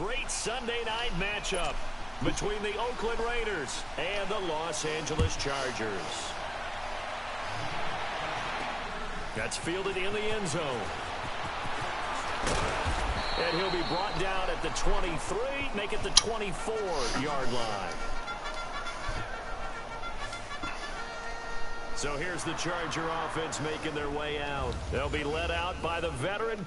great Sunday night matchup between the Oakland Raiders and the Los Angeles Chargers. That's fielded in the end zone. And he'll be brought down at the 23, make it the 24-yard line. So here's the Charger offense making their way out. They'll be led out by the veteran.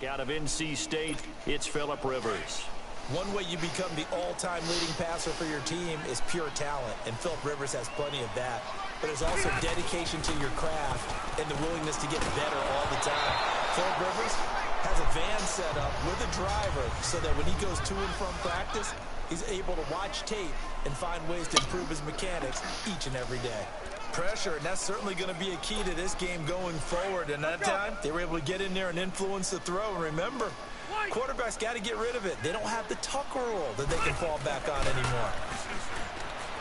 Out of NC State, it's Phillip Rivers. One way you become the all-time leading passer for your team is pure talent, and Phillip Rivers has plenty of that. But there's also dedication to your craft and the willingness to get better all the time. Phillip Rivers has a van set up with a driver so that when he goes to and from practice, he's able to watch tape and find ways to improve his mechanics each and every day. Pressure, and that's certainly going to be a key to this game going forward. And that time, they were able to get in there and influence the throw. And remember, quarterbacks got to get rid of it. They don't have the tuck rule that they can fall back on anymore.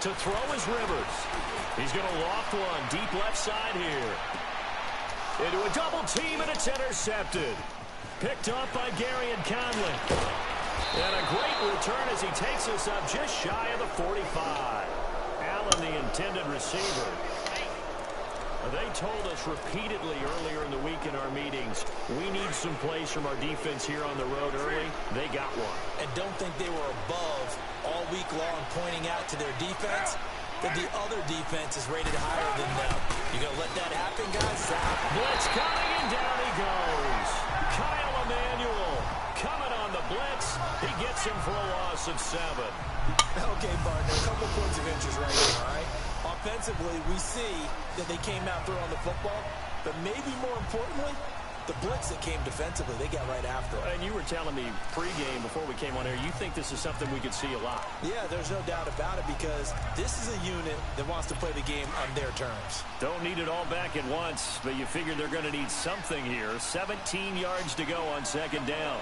To throw is Rivers. He's going to loft one deep left side here. Into a double team, and it's intercepted. Picked off by Gary and Conley. And a great return as he takes us up just shy of the 45. Allen, the intended receiver. They told us repeatedly earlier in the week in our meetings, we need some plays from our defense here on the road early. They got one. And don't think they were above all week long pointing out to their defense that the other defense is rated higher than them. You going to let that happen, guys? Blitz coming, and down he goes. Kyle Emanuel coming on the blitz. He gets him for a loss of 7. Okay, partner, a couple points of interest right here, all right? Offensively, we see that they came out throwing the football, but maybe more importantly, the blitz that came defensively, they got right after it. And you were telling me pregame before we came on air, you think this is something we could see a lot. Yeah, there's no doubt about it because this is a unit that wants to play the game on their terms. Don't need it all back at once, but you figure they're going to need something here. 17 yards to go on second down.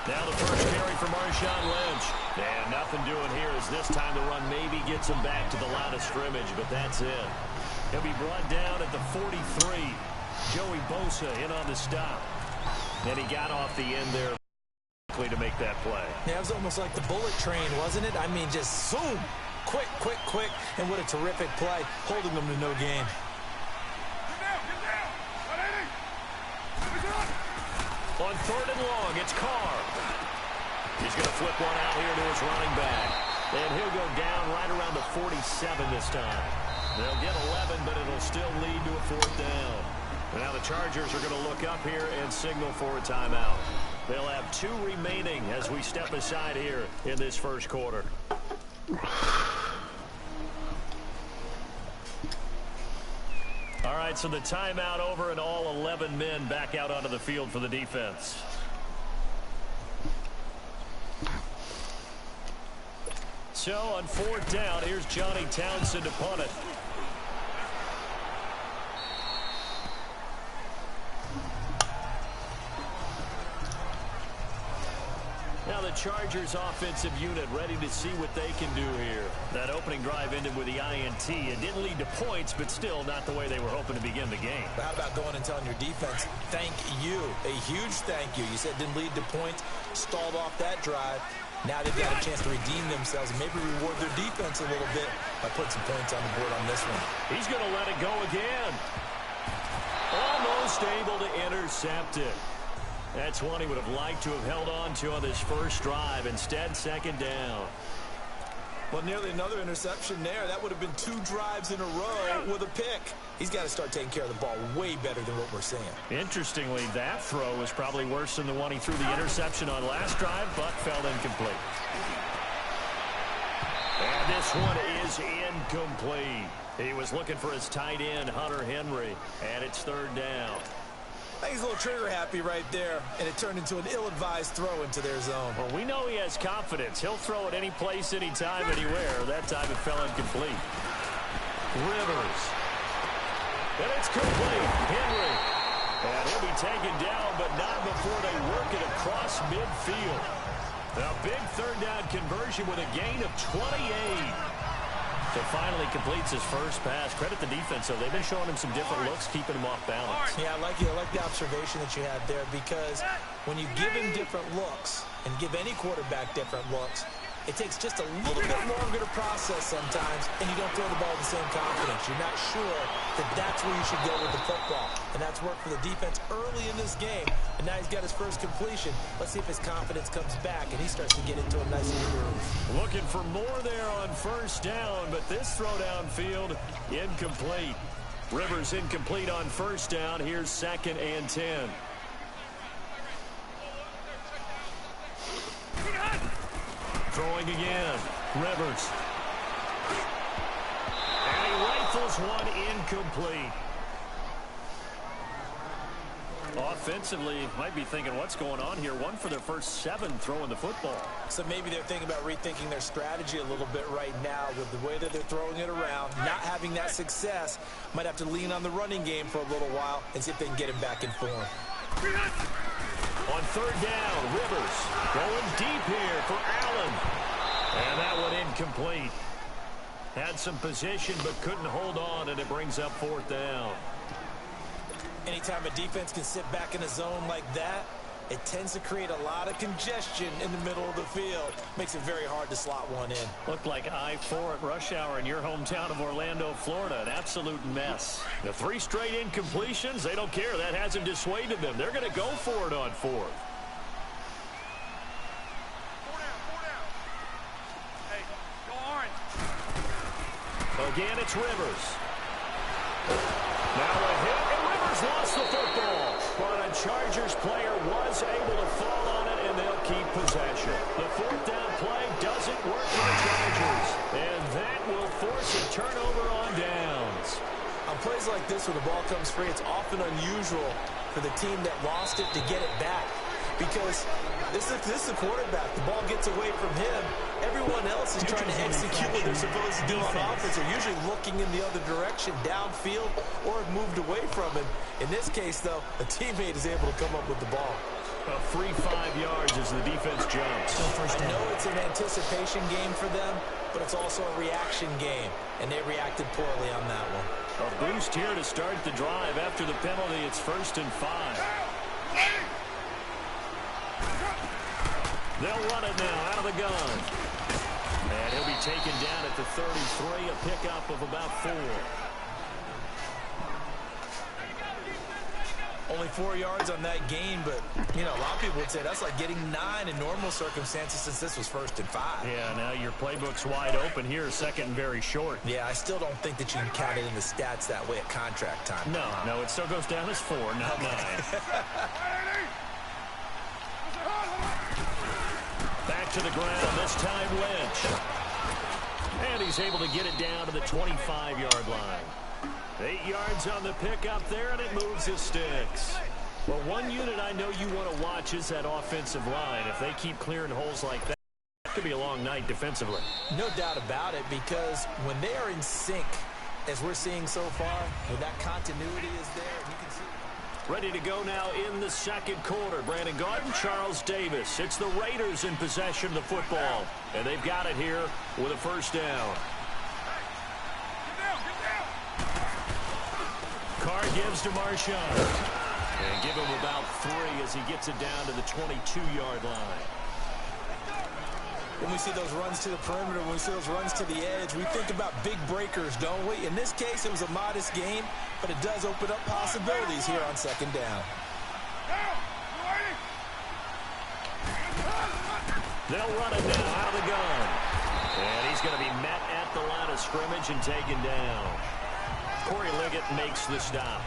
Now the first carry for Marshawn Lynch. And nothing doing here as this time the run maybe gets him back to the line of scrimmage, but that's it. He'll be brought down at the 43. Joey Bosa in on the stop. And he got off the end there to make that play. Yeah, it was almost like the bullet train, wasn't it? I mean, just zoom. Quick, quick, quick. And what a terrific play, holding them to no gain. On third and long, it's Carr. He's going to flip one out here to his running back. And he'll go down right around the 47 this time. They'll get 11, but it'll still lead to a 4th down. Now the Chargers are going to look up here and signal for a timeout. They'll have 2 remaining as we step aside here in this first quarter. All right, so the timeout over and all 11 men back out onto the field for the defense. So on 4th down, here's Johnny Townsend to punt it. Now the Chargers offensive unit ready to see what they can do here. That opening drive ended with the INT. It didn't lead to points, but still not the way they were hoping to begin the game. But how about going and telling your defense, thank you, a huge thank you. You said didn't lead to points, stalled off that drive. Now they've got a chance to redeem themselves and maybe reward their defense a little bit by putting some points on the board on this one. He's going to let it go again. Almost able to intercept it. That's one he would have liked to have held on to on this first drive. Instead, second down. Well, nearly another interception there. That would have been 2 drives in a row with a pick. He's got to start taking care of the ball way better than what we're seeing. Interestingly, that throw was probably worse than the one he threw the interception on last drive, but fell incomplete. And this one is incomplete. He was looking for his tight end, Hunter Henry, and it's 3rd down. I think he's a little trigger happy right there, and it turned into an ill-advised throw into their zone. Well, we know he has confidence. He'll throw it any place, anytime, anywhere. That time it fell incomplete. Rivers. And it's complete. Henry And he'll be taken down, but not before they work it across midfield. A big third down conversion with a gain of 28. So finally completes his first pass. Credit the defense, though. They've been showing him some different looks, keeping him off balance. Yeah, I like the observation that you had there, because when you give him different looks and give any quarterback different looks, it takes just a little bit longer to process sometimes, and you don't throw the ball with the same confidence. You're not sure that that's where you should go with the football. And that's worked for the defense early in this game. And now he's got his first completion. Let's see if his confidence comes back and he starts to get into a nice groove. Looking for more there on first down, but this throw downfield incomplete. Rivers incomplete on first down. Here's 2nd and 10. Throwing again. Rivers. And he rifles one incomplete. Offensively, might be thinking, what's going on here? One for their first 7 throwing the football. So maybe they're thinking about rethinking their strategy a little bit right now with the way that they're throwing it around, not having that success. Might have to lean on the running game for a little while and see if they can get him back in form. On third down, Rivers going deep here for Allen. And that one incomplete. Had some position but couldn't hold on, and it brings up 4th down. Anytime a defense can sit back in a zone like that, it tends to create a lot of congestion in the middle of the field. Makes it very hard to slot one in. Looked like I-4 at rush hour in your hometown of Orlando, Florida. An absolute mess. The 3 straight incompletions, they don't care. That hasn't dissuaded them. They're going to go for it on 4th. Hey, go orange. Again, it's Rivers. Now a hit, and Rivers lost the football. But a Chargers player was able to fall on it, and they'll keep possession. The 4th down play doesn't work for the Chargers. And that will force a turnover on downs. On plays like this where the ball comes free, it's often unusual for the team that lost it to get it back. Because this is a quarterback. The ball gets away from him. Everyone else is trying to execute what they're supposed to do on offense. They're usually looking in the other direction, downfield, or have moved away from him. In this case, though, a teammate is able to come up with the ball. A free 5 yards as the defense jumps. I know it's an anticipation game for them, but it's also a reaction game, and they reacted poorly on that one. A boost here to start the drive. After the penalty, it's 1st and 5. They'll run it now out of the gun. And he'll be taken down at the 33, a pickup of about 4. Only 4 yards on that gain, but, you know, a lot of people would say that's like getting 9 in normal circumstances since this was 1st and 5. Yeah, now your playbook's wide open here, 2nd and very short. Yeah, I still don't think that you can count it in the stats that way at contract time. No, it still goes down as 4, not 9. Back to the ground, this time Lynch. And he's able to get it down to the 25-yard line. 8 yards on the pickup there, and it moves his sticks. Well, one unit I know you want to watch is that offensive line. If they keep clearing holes like that, it could be a long night defensively. No doubt about it, because when they are in sync, as we're seeing so far, when that continuity is there, you can see. Ready to go now in the 2nd quarter. Brandon Gaudin, Charles Davis. It's the Raiders in possession of the football. And they've got it here with a 1st down. Carr gives to Marshawn. And give him about 3 as he gets it down to the 22-yard line. When we see those runs to the perimeter, when we see those runs to the edge, we think about big breakers, don't we? In this case, it was a modest game, but it does open up possibilities here on 2nd down. They'll run it now out of the gun. And he's going to be met at the line of scrimmage and taken down. Corey Liggett makes the stop.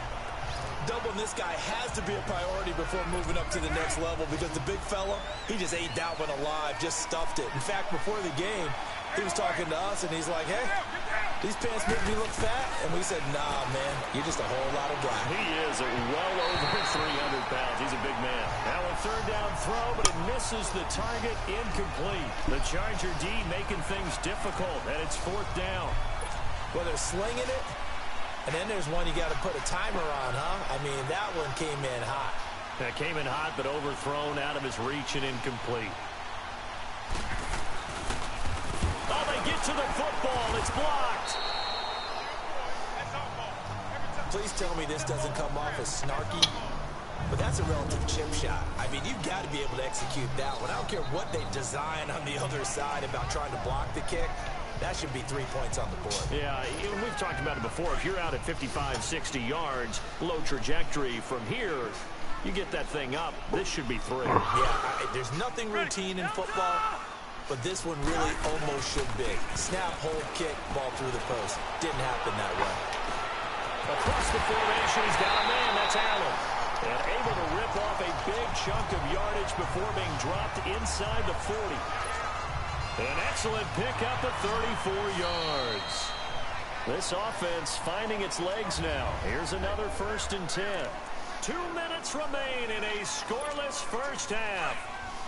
Doubling this guy has to be a priority before moving up to the next level, because the big fella, he just ate that one alive, just stuffed it. In fact, before the game, he was talking to us, and he's like, hey, these pants make me look fat. And we said, nah, man, you're just a whole lot of guy. He is well over 300 pounds. He's a big man. Now a 3rd down throw, but it misses the target, incomplete. The Charger D making things difficult, and it's 4th down. Whether slinging it And then there's one you got to put a timer on, huh? I mean, that one came in hot. That came in hot, but overthrown, out of his reach and incomplete. Oh, they get to the football. It's blocked. Please tell me this doesn't come off as snarky, but that's a relative chip shot. I mean, you've got to be able to execute that one. I don't care what they design on the other side about trying to block the kick. That should be 3 points on the board. Yeah, we've talked about it before. If you're out at 55, 60 yards, low trajectory from here, you get that thing up, this should be 3. Yeah, there's nothing routine in football, but this one really almost should be. Snap, hold, kick, ball through the post. Didn't happen that way. Across the formation, he's got a man. That's Allen. And able to rip off a big chunk of yardage before being dropped inside the 40. An excellent pickup at 34 yards. This offense finding its legs now. Here's another 1st and 10. 2 minutes remain in a scoreless first half.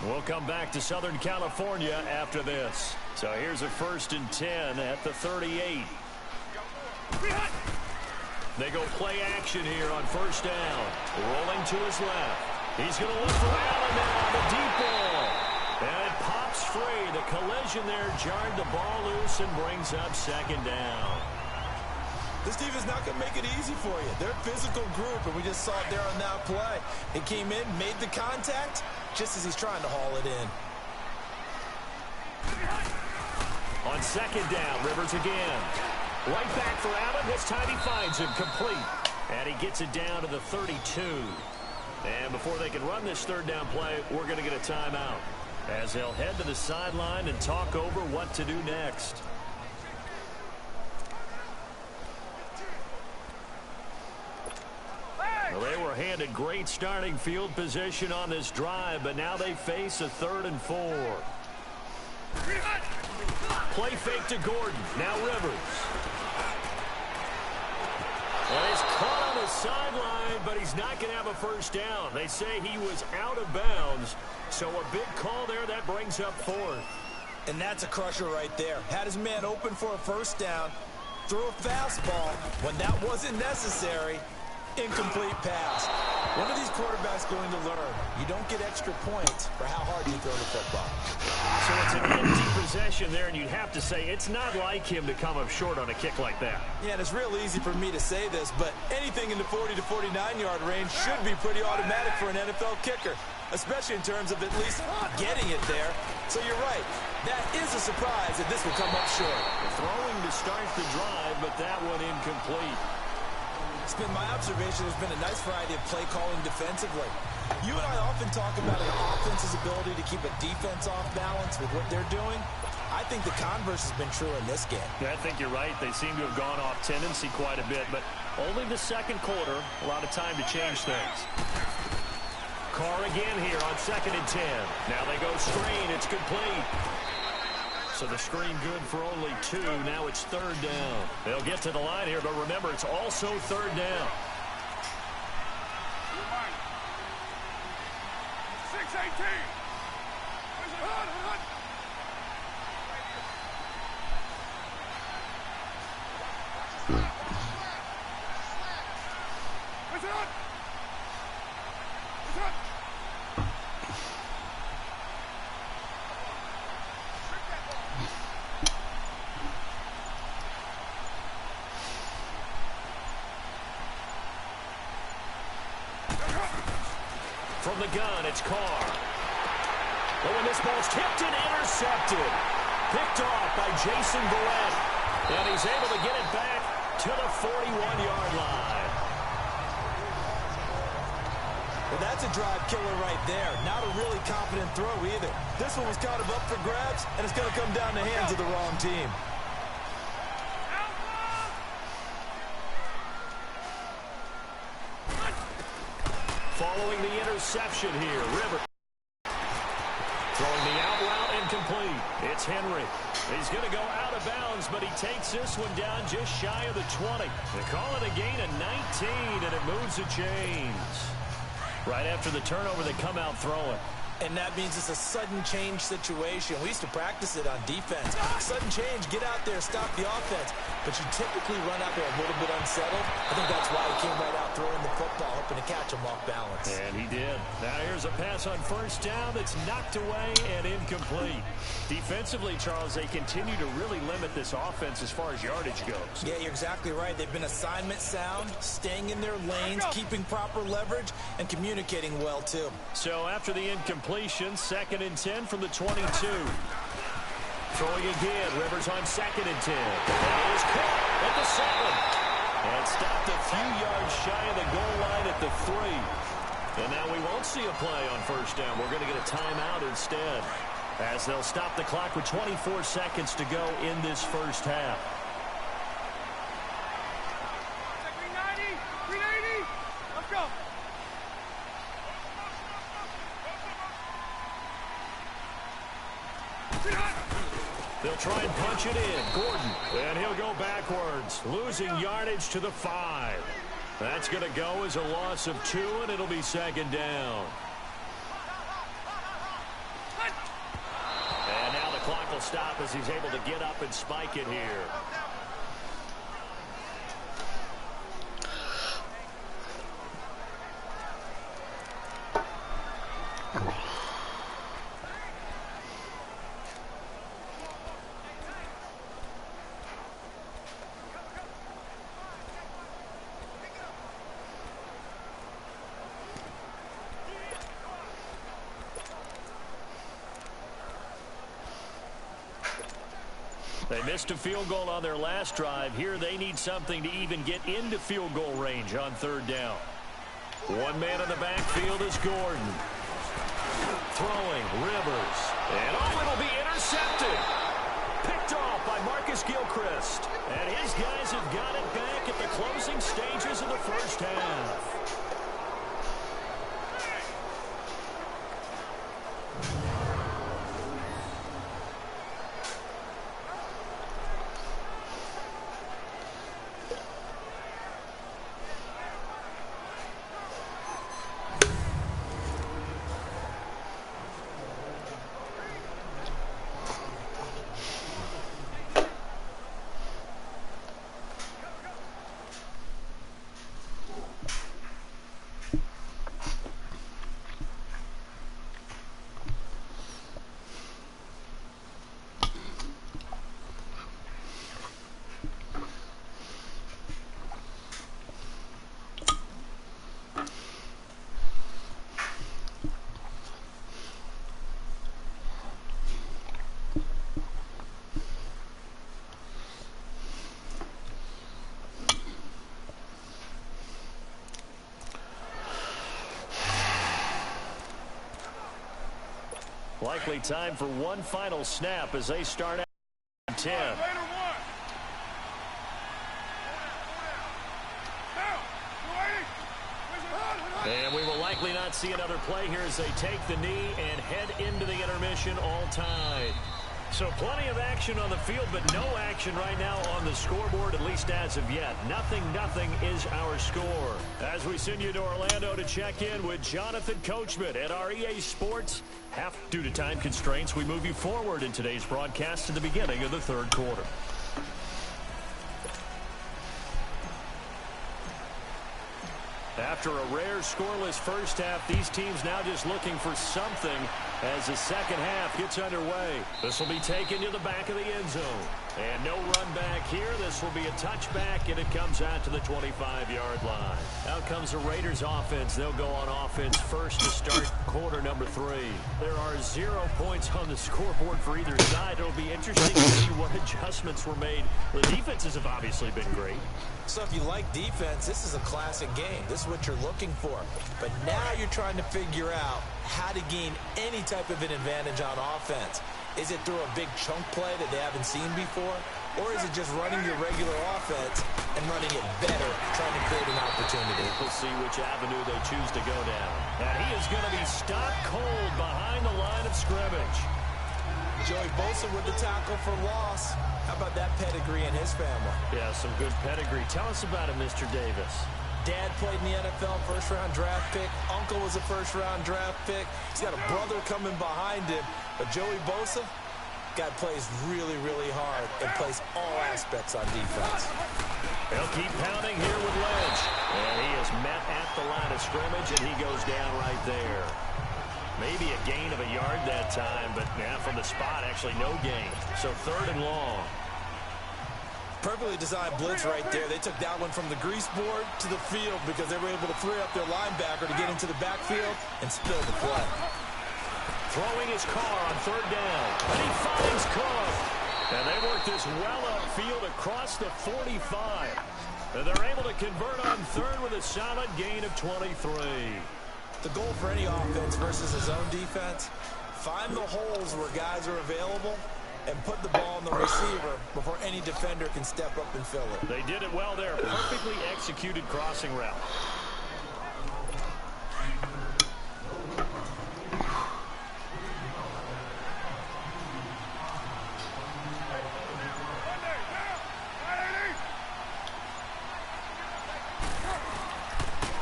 We'll come back to Southern California after this. So here's a 1st and 10 at the 38. They go play action here on 1st down. Rolling to his left. He's going to look for Allen now on the deep ball. And it pops free. The collision there jarred the ball loose and brings up 2nd down. This defense is not going to make it easy for you. They're a physical group, and we just saw it there on that play. It came in, made the contact, just as he's trying to haul it in. On 2nd down, Rivers again. Right back for Allen. This time he finds him complete. And he gets it down to the 32. And before they can run this 3rd down play, we're going to get a timeout, as they'll head to the sideline and talk over what to do next. Well, they were handed great starting field position on this drive, but now they face a 3rd and 4. Play fake to Gordon. Now Rivers. Well, he's caught on the sideline, but he's not going to have a 1st down. They say he was out of bounds, so a big call there. That brings up 4th. And that's a crusher right there. Had his man open for a 1st down, threw a fastball when that wasn't necessary. Incomplete pass. When are these quarterbacks going to learn? You don't get extra points for how hard you throw the football. So it's an empty possession there, and you'd have to say it's not like him to come up short on a kick like that. Yeah, and it's real easy for me to say this, but anything in the 40 to 49-yard range should be pretty automatic for an NFL kicker, especially in terms of at least getting it there. So you're right. That is a surprise that this will come up short. Throwing to start the drive, but that one incomplete. It's been my observation there's been a nice variety of play calling defensively. You and I often talk about an offense's ability to keep a defense off balance with what they're doing. I think the converse has been true in this game. Yeah, I think you're right. They seem to have gone off tendency quite a bit, but only the 2nd quarter, a lot of time to change things. Carr again here on 2nd and 10. Now they go screen. It's complete. So the screen good for only 2. Now it's 3rd down. They'll get to the line here, but remember, it's also 3rd down. 6-18. From the gun, it's Carr. Oh, and this ball's tipped and intercepted. Picked off by Jason Barrett. And he's able to get it back to the 41-yard line. Well, that's a drive killer right there. Not a really confident throw either. This one was kind of up for grabs, and it's going to come down the hands of the wrong team. Following the interception here, Rivers throwing the out route incomplete. It's Henry. He's going to go out of bounds, but he takes this one down just shy of the 20. They call it a gain of 19, and it moves the chains. Right after the turnover, they come out throwing. And that means it's a sudden change situation. We used to practice it on defense. Sudden change, get out there, stop the offense. But you typically run out there a little bit unsettled. I think that's why he came right out throwing the football, hoping to catch him off balance. And he did. Now here's a pass on first down that's knocked away and incomplete. Defensively, Charles, they continue to really limit this offense as far as yardage goes. Yeah, you're exactly right. They've been assignment sound, staying in their lanes, keeping proper leverage, and communicating well, too. So after the incompletion, 2nd and 10 from the 22. Throwing again, Rivers on 2nd and 10. And it is caught at the 7. And stopped a few yards shy of the goal line at the 3. And now we won't see a play on first down. We're going to get a timeout instead, as they'll stop the clock with 24 seconds to go in this first half. 390, let's go. They'll try and punch it in. Gordon. And he'll go backwards, losing yardage to the 5. That's going to go as a loss of 2, and it'll be 2nd down. And now the clock will stop as he's able to get up and spike it here. They missed a field goal on their last drive. Here they need something to even get into field goal range on 3rd down. One man in the backfield is Gordon. Throwing, Rivers. And it'll be intercepted. Picked off by Marcus Gilchrist. And his guys have got it back at the closing stages of the first half. Likely time for one final snap as they start at 10. And we will likely not see another play here as they take the knee and head into the intermission all tied. So plenty of action on the field, but no action right now on the scoreboard, at least as of yet. Nothing is our score. As we send you to Orlando to check in with Jonathan Coachman at our EA Sports. Due to time constraints, we move you forward in today's broadcast to the beginning of the 3rd quarter. After a rare scoreless first half, these teams now just looking for something as the second half gets underway. This will be taken to the back of the end zone. And no run back here. This will be a touchback, and it comes out to the 25-yard line. Out comes the Raiders offense. They'll go on offense first to start quarter number 3. There are 0 points on the scoreboard for either side. It'll be interesting to see what adjustments were made. The defenses have obviously been great. So if you like defense, this is a classic game. This is what you're looking for. But now you're trying to figure out how to gain any type of an advantage on offense. Is it through a big chunk play that they haven't seen before? Or is it just running your regular offense and running it better, trying to create an opportunity? We'll see which avenue they choose to go down. And he is going to be stopped cold behind the line of scrimmage. Joey Bosa with the tackle for loss. How about that pedigree in his family? Yeah, some good pedigree. Tell us about it, Mr. Davis. dad played in the NFL, first-round draft pick. Uncle was a first-round draft pick. He's got a brother coming behind him. But Joey Bosa, guy plays really, really hard and plays all aspects on defense. They'll keep pounding here with Lynch. And he is met at the line of scrimmage, and he goes down right there. Maybe a gain of a yard that time, but from the spot, actually no gain. So 3rd and long. Perfectly designed blitz right there. They took that one from the grease board to the field because they were able to free up their linebacker to get into the backfield and spill the play. Throwing his car on 3rd down. And he finds Cook. And they work this well upfield across the 45. And they're able to convert on 3rd with a solid gain of 23. The goal for any offense versus a zone defense, find the holes where guys are available and put the ball on the receiver before any defender can step up and fill it. They did it well there. Perfectly executed crossing route.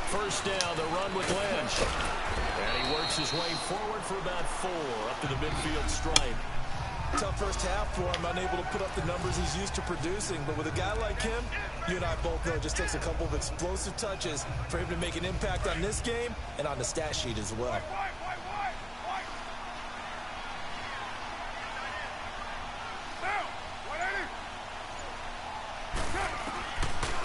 First down, the run with Lynch. And he works his way forward for about 4 up to the midfield stripe. Tough first half for him, unable to put up the numbers he's used to producing. But with a guy like him, you and I both know it just takes a couple of explosive touches for him to make an impact on this game and on the stat sheet as well.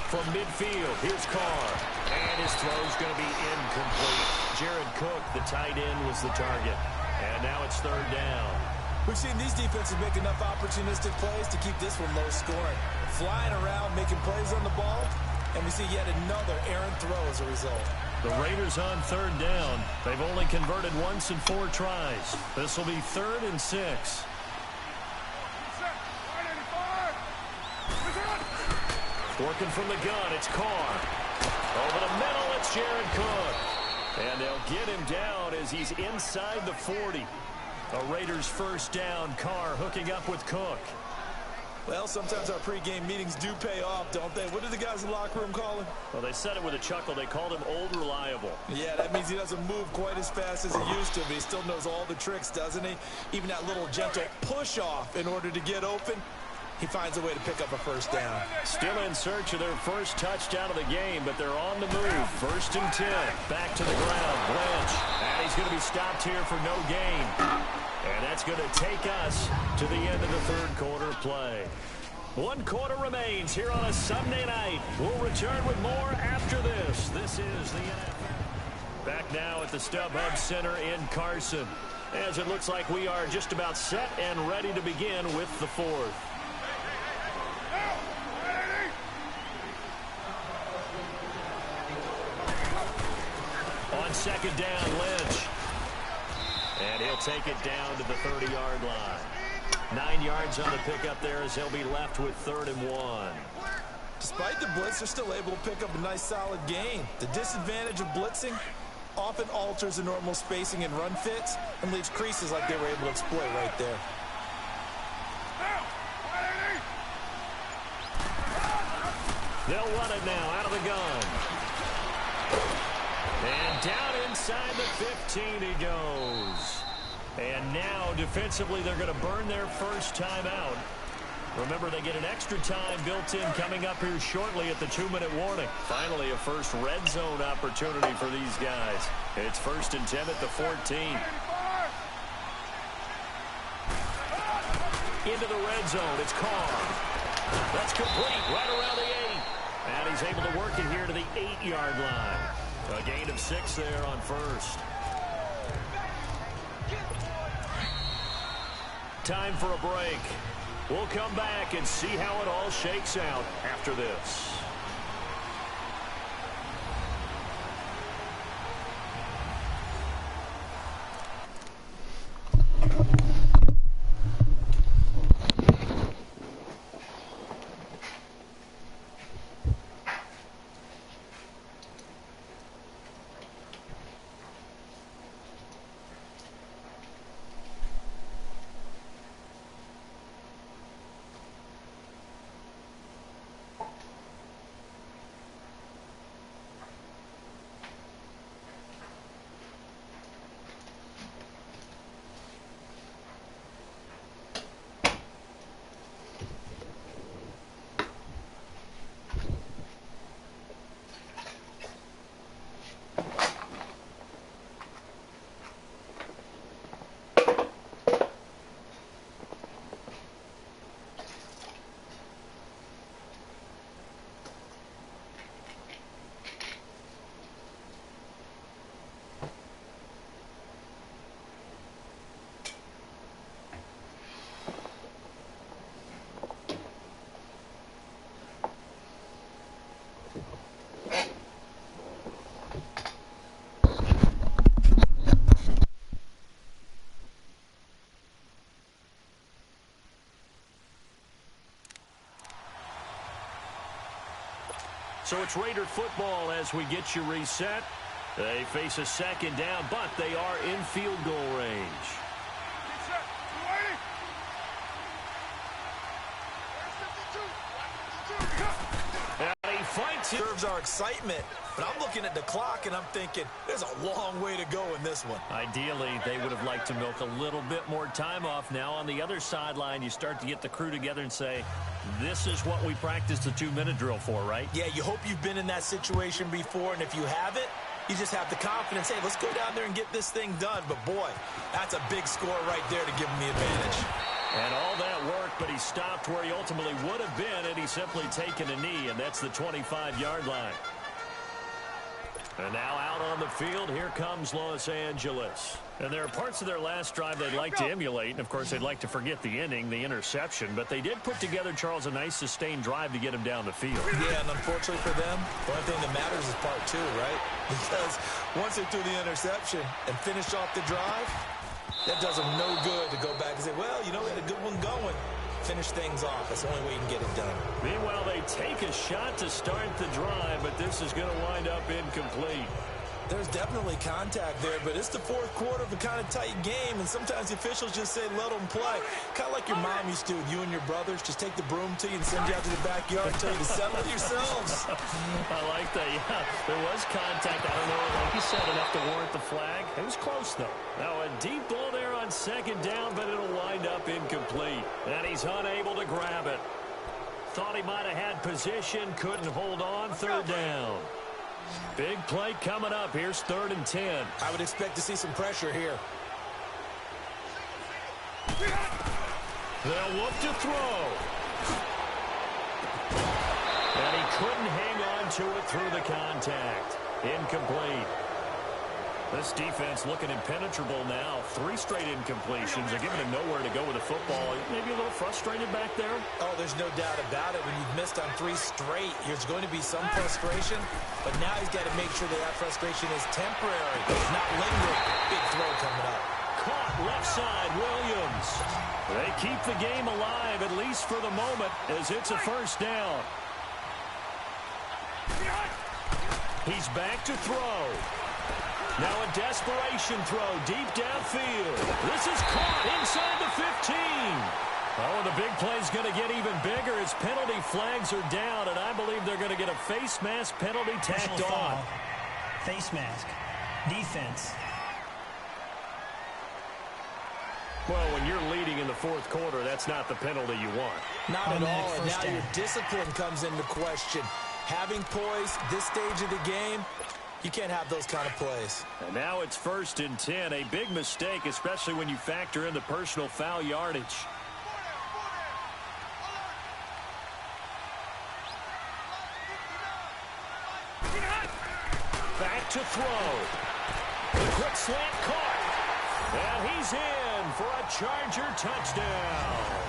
From midfield, here's Carr. And his throw's going to be incomplete. Jared Cook, the tight end, was the target. And now it's 3rd down. We've seen these defenses make enough opportunistic plays to keep this one low scoring. Flying around, making plays on the ball, and we see yet another errant throw as a result. The Raiders on 3rd down. They've only converted once in 4 tries. This will be 3rd and 6. Working from the gun, it's Carr. Over the middle, it's Jared Cook. And they'll get him down as he's inside the 40. A Raiders first down. Carr hooking up with Cook. Well, sometimes our pregame meetings do pay off, don't they? What do the guys in the locker room call him? Well, they said it with a chuckle. They called him Old Reliable. Yeah, that means he doesn't move quite as fast as he used to, but he still knows all the tricks, doesn't he? Even that little gentle push-off in order to get open. He finds a way to pick up a first down. Still in search of their first touchdown of the game, but they're on the move. 1st and 10. Back to the ground. Lynch. And he's going to be stopped here for no gain. And that's going to take us to the end of the 3rd quarter play. 1 quarter remains here on a Sunday night. We'll return with more after this. This is the NFL. Back now at the StubHub Center in Carson, as it looks like we are just about set and ready to begin with the 4th. On 2nd down, Lynch. And he'll take it down to the 30-yard line. 9 yards on the pickup there as he'll be left with 3rd and 1. Despite the blitz, they're still able to pick up a nice solid gain. The disadvantage of blitzing often alters the normal spacing and run fits and leaves creases like they were able to exploit right there. They'll run it now out of the gun. And down inside the 15 he goes. And now defensively they're going to burn their first time out. Remember, they get an extra time built in coming up here shortly at the 2-minute warning. Finally, a first red zone opportunity for these guys. It's 1st and 10 at the 14. Into the red zone, it's Carr. That's complete right around the 8. And he's able to work it here to the 8-yard line. A gain of 6 there on 1st. Time for a break. We'll come back and see how it all shakes out after this. So it's Raider football as we get you reset. They face a second down, but they are in field goal range. And he fights it. Serves our excitement, but I'm looking at the clock and I'm thinking there's a long way to go in this one. Ideally, they would have liked to milk a little bit more time off. Now on the other sideline, you start to get the crew together and say, this is what we practiced the 2-minute drill for, right? Yeah, you hope you've been in that situation before, and if you haven't, you just have the confidence, hey, let's go down there and get this thing done. But, boy, that's a big score right there to give him the advantage. And all that work, but he stopped where he ultimately would have been, and he's simply taken a knee, and that's the 25-yard line. And now out on the field, here comes Los Angeles. And there are parts of their last drive they'd like to emulate, and, of course, they'd like to forget the inning, the interception. But they did put together, Charles, a nice sustained drive to get him down the field. Yeah, and unfortunately for them, the only thing that matters is part 2, right? Because once they threw the interception and finished off the drive, that does them no good to go back and say, well, you know, we had a good one going. Finish things off. That's the only way you can get it done. Meanwhile, they take a shot to start the drive, but this is going to wind up incomplete. There's definitely contact there, but it's the fourth quarter of a kind of tight game, and sometimes the officials just say, let them play. Kind of like your mom used to with you and your brothers. Just take the broom to you and send you out to the backyard and tell you to settle it yourselves. I like that, yeah. There was contact. I don't know, like you said, enough to warrant the flag. It was close, though. Now, a deep ball there on second down, but it'll wind up incomplete. And he's unable to grab it. Thought he might have had position, couldn't hold on, third down. Big play coming up. Here's 3rd and 10. I would expect to see some pressure here. They'll look to throw. And he couldn't hang on to it through the contact. Incomplete. This defense looking impenetrable now. 3 straight incompletions. They're giving him nowhere to go with the football. Maybe a little frustrated back there. Oh, there's no doubt about it. When you've missed on 3 straight, there's going to be some frustration. But now he's got to make sure that frustration is temporary, not lingering. Big throw coming up. Caught left side, Williams. They keep the game alive, at least for the moment, as it's a first down. He's back to throw. Now a desperation throw deep downfield. This is caught inside the 15. Oh, and the big play's going to get even bigger as penalty flags are down, and I believe they're going to get a face mask penalty tacked on. Face mask. Defense. Well, when you're leading in the fourth quarter, that's not the penalty you want. Not at all, and now your discipline comes into question. Having poise this stage of the game, you can't have those kind of plays. And now it's 1st and 10. A big mistake, especially when you factor in the personal foul yardage. Back to throw. The quick slant caught. And he's in for a Charger touchdown.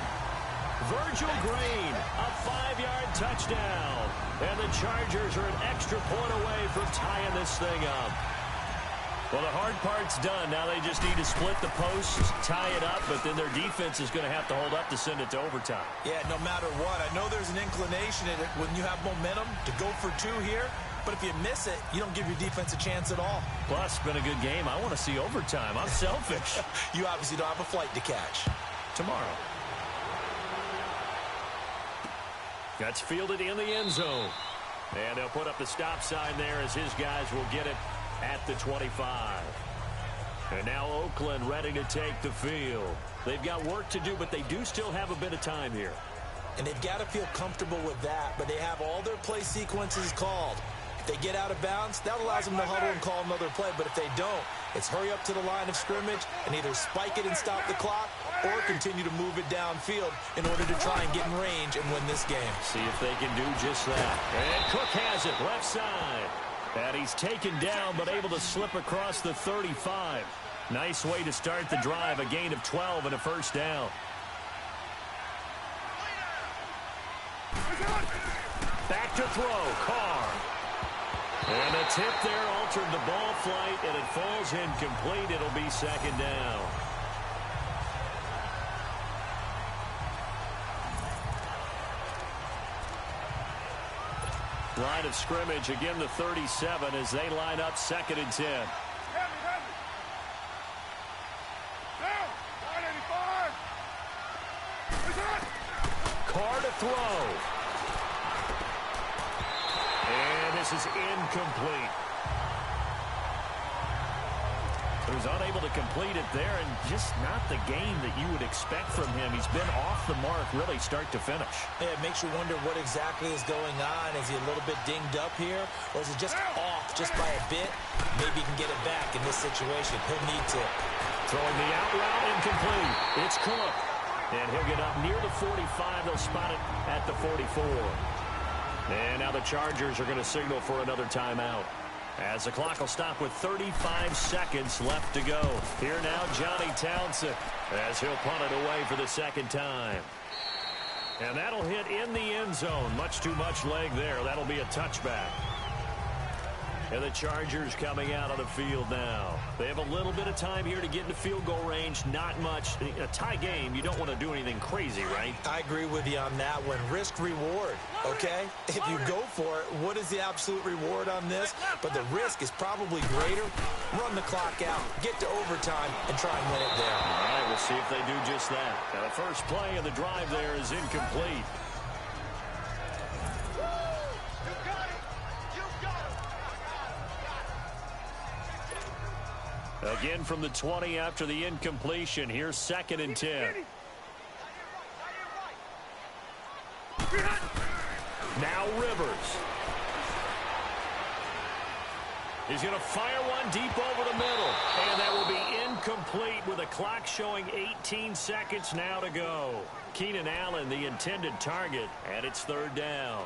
Virgil Green, a 5-yard touchdown. And the Chargers are an extra point away from tying this thing up. Well, the hard part's done. Now they just need to split the posts, tie it up, but then their defense is going to have to hold up to send it to overtime. Yeah, no matter what. I know there's an inclination in it when you have momentum to go for 2 here, but if you miss it, you don't give your defense a chance at all. Plus, it's been a good game. I want to see overtime. I'm selfish. You obviously don't have a flight to catch. Tomorrow. That's fielded in the end zone. And they'll put up the stop sign there as his guys will get it at the 25. And now Oakland ready to take the field. They've got work to do, but they do still have a bit of time here. And they've got to feel comfortable with that, but they have all their play sequences called. If they get out of bounds, that allows them to huddle and call another play. But if they don't, it's hurry up to the line of scrimmage and either spike it and stop the clock or continue to move it downfield in order to try and get in range and win this game. See if they can do just that. And Cook has it, left side. And he's taken down but able to slip across the 35. Nice way to start the drive, a gain of 12 and a first down. Back to throw, Carr. And a tip there altered the ball flight, and it falls incomplete. It'll be second down. Line of scrimmage, again the 37 as they line up 2nd and 10. Down, 185. Carr to throw. And this is incomplete. He was unable to complete it there, and just not the game that you would expect from him. He's been off the mark really start to finish. Yeah, it makes you wonder what exactly is going on. Is he a little bit dinged up here, or is it just off just by a bit? Maybe he can get it back in this situation. He'll need to. Throwing the out route, incomplete. It's Cook. And he'll get up near the 45. They'll spot it at the 44. And now the Chargers are going to signal for another timeout, as the clock will stop with 35 seconds left to go. Here now, Johnny Townsend, as he'll punt it away for the 2nd time. And that'll hit in the end zone. Much too much leg there. That'll be a touchback. And the Chargers coming out on the field now. They have a little bit of time here to get into field goal range. Not much. A tie game, you don't want to do anything crazy, right? I agree with you on that one. Risk reward, okay? If you go for it, what is the absolute reward on this? But the risk is probably greater. Run the clock out, get to overtime, and try and win it there. All right, we'll see if they do just that. Now, the first play of the drive there is incomplete. Again from the 20 after the incompletion. Here's 2nd and 10. Now Rivers. He's going to fire one deep over the middle. And that will be incomplete with the clock showing 18 seconds now to go. Keenan Allen, the intended target, and it's 3rd down.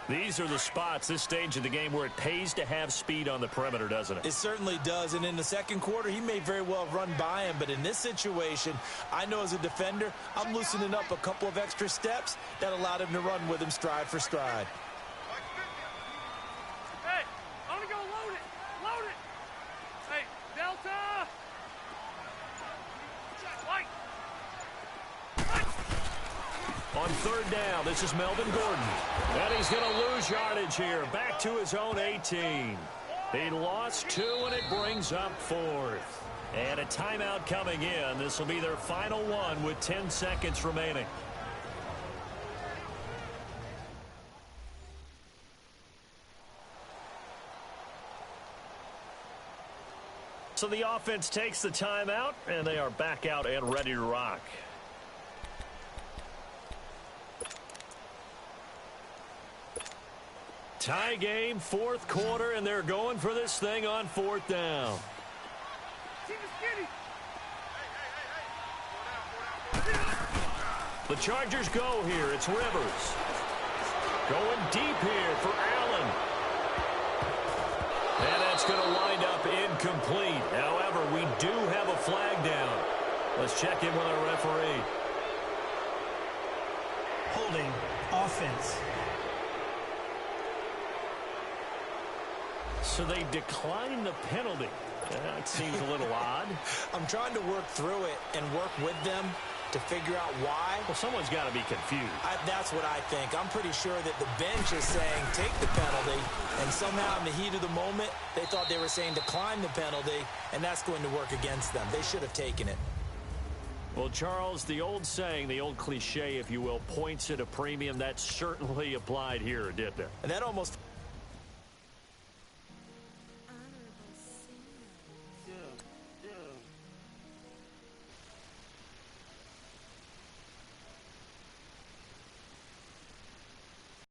These are the spots, this stage of the game, where it pays to have speed on the perimeter, doesn't it? It certainly does, and in the 2nd quarter, he may very well have run by him, but in this situation, I know as a defender, I'm loosening up a couple of extra steps that allowed him to run with him stride for stride. Hey, I'm gonna go load it. Load it. Hey, Delta. White. On 3rd down, this is Melvin Gordon. And he's going to lose yardage here. Back to his own 18. He lost 2, and it brings up 4th. And a timeout coming in. This will be their final one with 10 seconds remaining. So the offense takes the timeout, and they are back out and ready to rock. Tie game, 4th quarter, and they're going for this thing on 4th down. The Chargers go here. It's Rivers. Going deep here for Allen. And that's going to wind up incomplete. However, we do have a flag down. Let's check in with our referee. Holding, offense. So they decline the penalty. That seems a little odd. I'm trying to work through it and work with them to figure out why. Well, someone's got to be confused. That's what I think. I'm pretty sure that the bench is saying take the penalty, and somehow in the heat of the moment, they thought they were saying decline the penalty, and that's going to work against them. They should have taken it. Well, Charles, the old saying, the old cliche, if you will, points at a premium, that certainly applied here, didn't it? And that almost